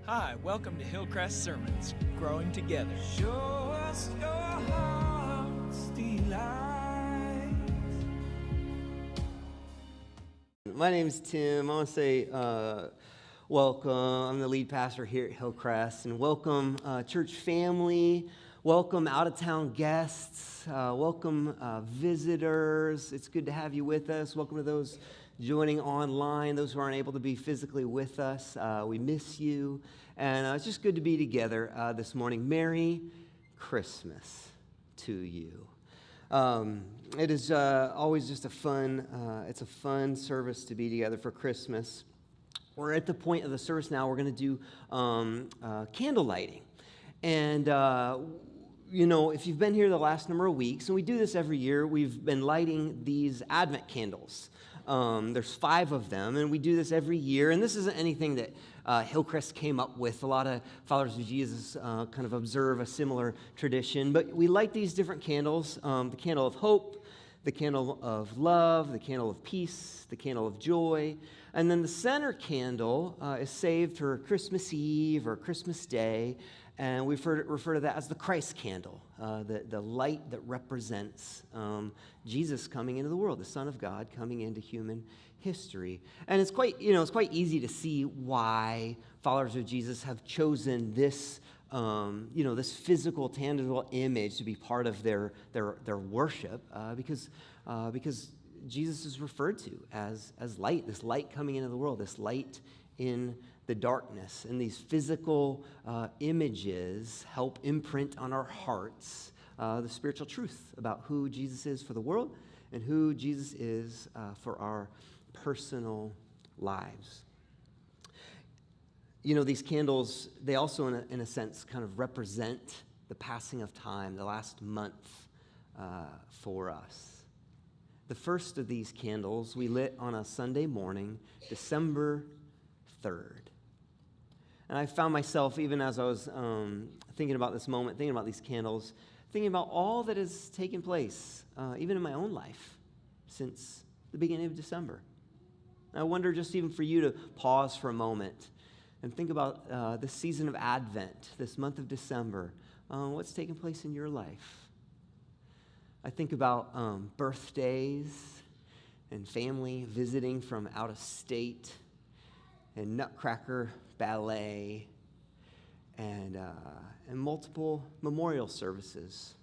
Hi, welcome to Hillcrest Sermons, growing together. Show us your heart's delight. My name is Tim. I want to say welcome. I'm the lead pastor here at Hillcrest. And welcome, church family. Welcome, out-of-town guests. Welcome, visitors. It's good to have you with us. Welcome to those joining online, those who aren't able to be physically with us. We miss you. And it's just good to be together this morning. Merry Christmas to you. It is always just it's a fun service to be together for Christmas. We're at the point of the service now. We're going to do candle lighting. And, if you've been here the last number of weeks, and we do this every year, we've been lighting these Advent candles. There's 5 of them, and we do this every year. And this isn't anything that Hillcrest came up with. A lot of followers of Jesus kind of observe a similar tradition. But we light these different candles, the candle of hope, the candle of love, the candle of peace, the candle of joy. And then the center candle is saved for Christmas Eve or Christmas Day. And we refer to that as the Christ candle, the light that represents Jesus coming into the world, the Son of God coming into human history. And it's quite easy to see why followers of Jesus have chosen this, this physical, tangible image to be part of their worship, because Jesus is referred to as light, this light coming into the world, this light in the darkness. And these physical images help imprint on our hearts the spiritual truth about who Jesus is for the world and who Jesus is for our personal lives. These candles, they also, in a sense, kind of represent the passing of time, the last month for us. The first of these candles we lit on a Sunday morning, December 3rd. And I found myself, even as I was thinking about this moment, thinking about these candles, thinking about all that has taken place, even in my own life, since the beginning of December. And I wonder, just even for you to pause for a moment and think about this season of Advent, this month of December, what's taken place in your life. I think about birthdays and family visiting from out of state, and Nutcracker ballet, and multiple memorial services,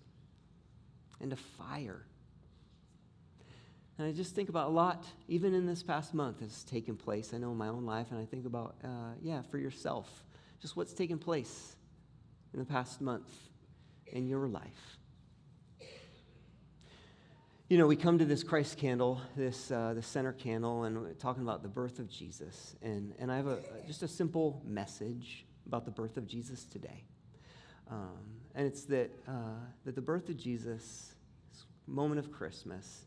and a fire. And I just think about a lot, even in this past month, has taken place, I know, in my own life, and I think about, for yourself, just what's taken place in the past month in your life. We come to this Christ candle, the center candle, and we're talking about the birth of Jesus. And I have just a simple message about the birth of Jesus today. And it's that the birth of Jesus, this moment of Christmas,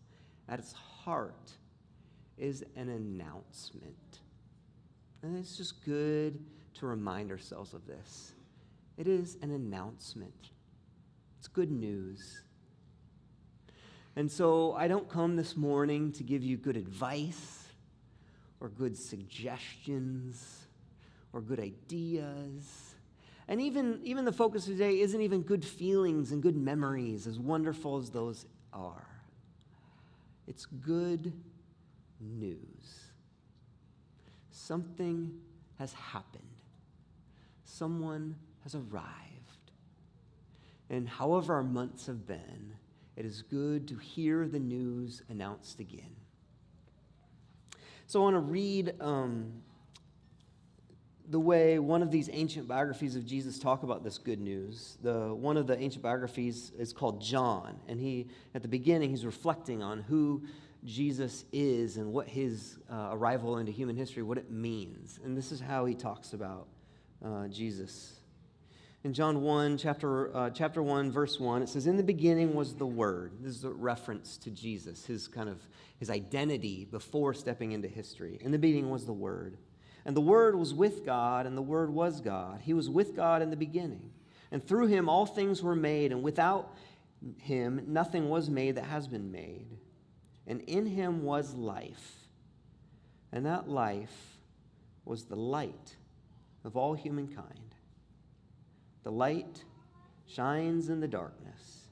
at its heart, is an announcement. And it's just good to remind ourselves of this. It is an announcement. It's good news. And so I don't come this morning to give you good advice or good suggestions or good ideas. And even the focus today isn't even good feelings and good memories, as wonderful as those are. It's good news. Something has happened. Someone has arrived. And however our months have been, it is good to hear the news announced again. So I want to read the way one of these ancient biographies of Jesus talk about this good news. One of the ancient biographies is called John, and at the beginning he's reflecting on who Jesus is and what his arrival into human history, what it means. And this is how he talks about Jesus. In John 1, chapter 1, verse 1, it says, "In the beginning was the Word." This is a reference to Jesus, his identity before stepping into history. In the beginning was the Word. And the Word was with God, and the Word was God. He was with God in the beginning. And through him all things were made, and without him nothing was made that has been made. And in him was life, and that life was the light of all humankind. The light shines in the darkness,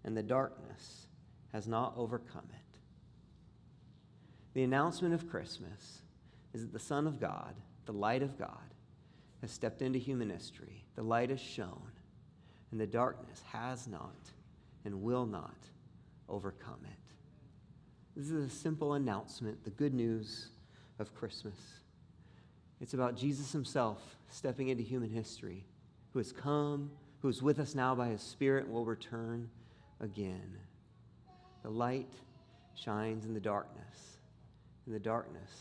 and the darkness has not overcome it. The announcement of Christmas is that the Son of God, the light of God, has stepped into human history. The light is shown, and the darkness has not and will not overcome it. This is a simple announcement, the good news of Christmas. It's about Jesus himself stepping into human history, who has come, who is with us now by his Spirit and will return again. The light shines in the darkness, and the darkness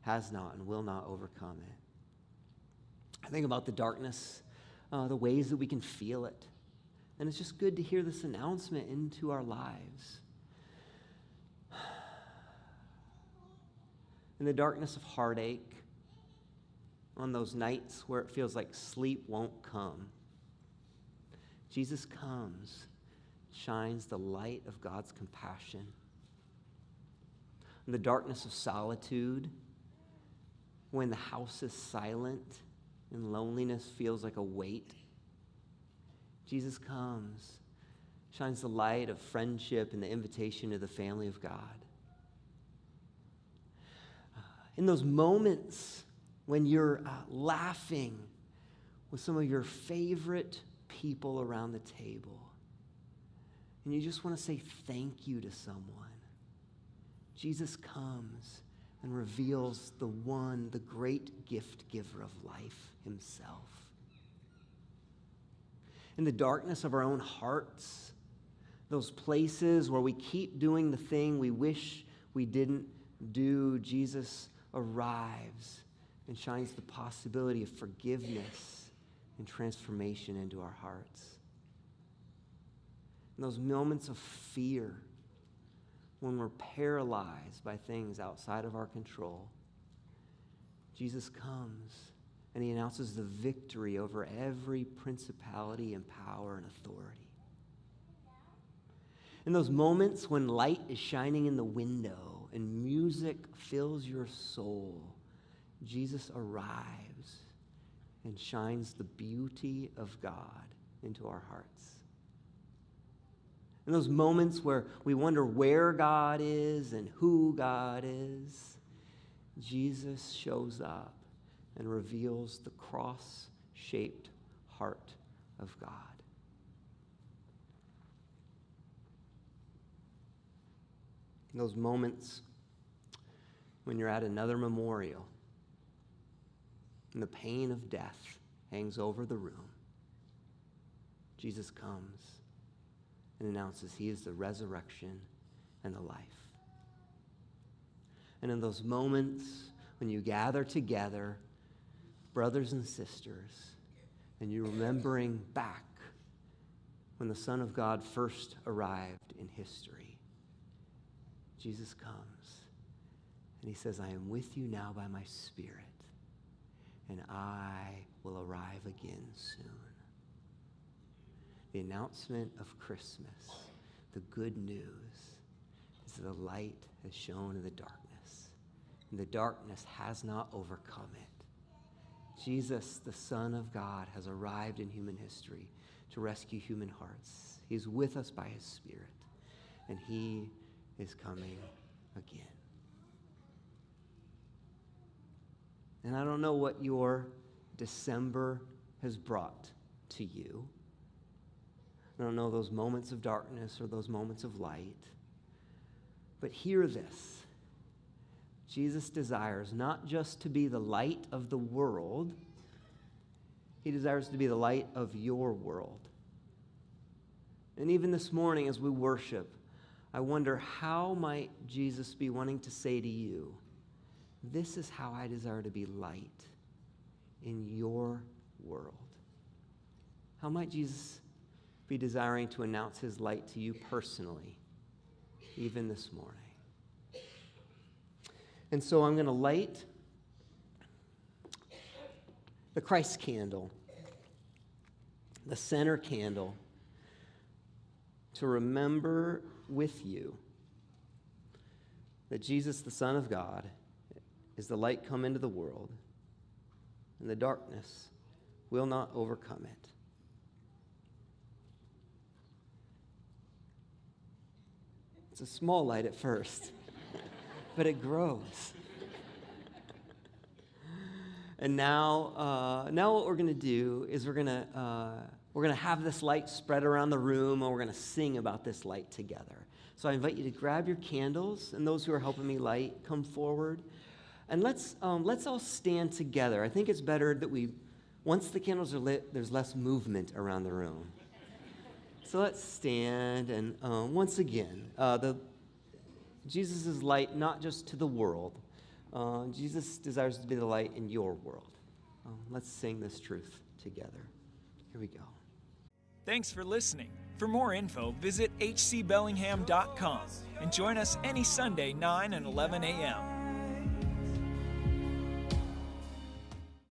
has not and will not overcome it. I think about the darkness, the ways that we can feel it. And it's just good to hear this announcement into our lives. In the darkness of heartache, on those nights where it feels like sleep won't come, Jesus comes, shines the light of God's compassion. In the darkness of solitude, when the house is silent and loneliness feels like a weight, Jesus comes, shines the light of friendship and the invitation to the family of God. In those moments when you're laughing with some of your favorite people around the table, and you just want to say thank you to someone, Jesus comes and reveals the great gift giver of life himself. In the darkness of our own hearts, those places where we keep doing the thing we wish we didn't do, Jesus arrives and shines the possibility of forgiveness and transformation into our hearts. In those moments of fear, when we're paralyzed by things outside of our control, Jesus comes and he announces the victory over every principality and power and authority. In those moments when light is shining in the window and music fills your soul, Jesus arrives and shines the beauty of God into our hearts. In those moments where we wonder where God is and who God is, Jesus shows up and reveals the cross-shaped heart of God. In those moments when you're at another memorial and the pain of death hangs over the room, Jesus comes and announces he is the resurrection and the life. And in those moments when you gather together, brothers and sisters, and you're remembering back when the Son of God first arrived in history, Jesus comes and he says, I am with you now by my Spirit, and I will arrive again soon. The announcement of Christmas, the good news, is that the light has shone in the darkness, and the darkness has not overcome it. Jesus, the Son of God, has arrived in human history to rescue human hearts. He is with us by his Spirit, and he is coming again. And I don't know what your December has brought to you. I don't know those moments of darkness or those moments of light. But hear this. Jesus desires not just to be the light of the world, he desires to be the light of your world. And even this morning as we worship, I wonder, how might Jesus be wanting to say to you, this is how I desire to be light in your world? How might Jesus be desiring to announce his light to you personally, even this morning? And so I'm going to light the Christ candle, the center candle, to remember with you that Jesus, the Son of God, is the light come into the world, and the darkness will not overcome it. It's a small light at first, but it grows. And now what we're going to do is we're going to have this light spread around the room, and we're going to sing about this light together. So I invite you to grab your candles, and those who are helping me light, come forward. And let's all stand together. I think it's better that once the candles are lit, there's less movement around the room. So let's stand, and once again, Jesus is light not just to the world. Jesus desires to be the light in your world. Let's sing this truth together. Here we go. Thanks for listening. For more info, visit hcbellingham.com and join us any Sunday, 9 and 11 a.m.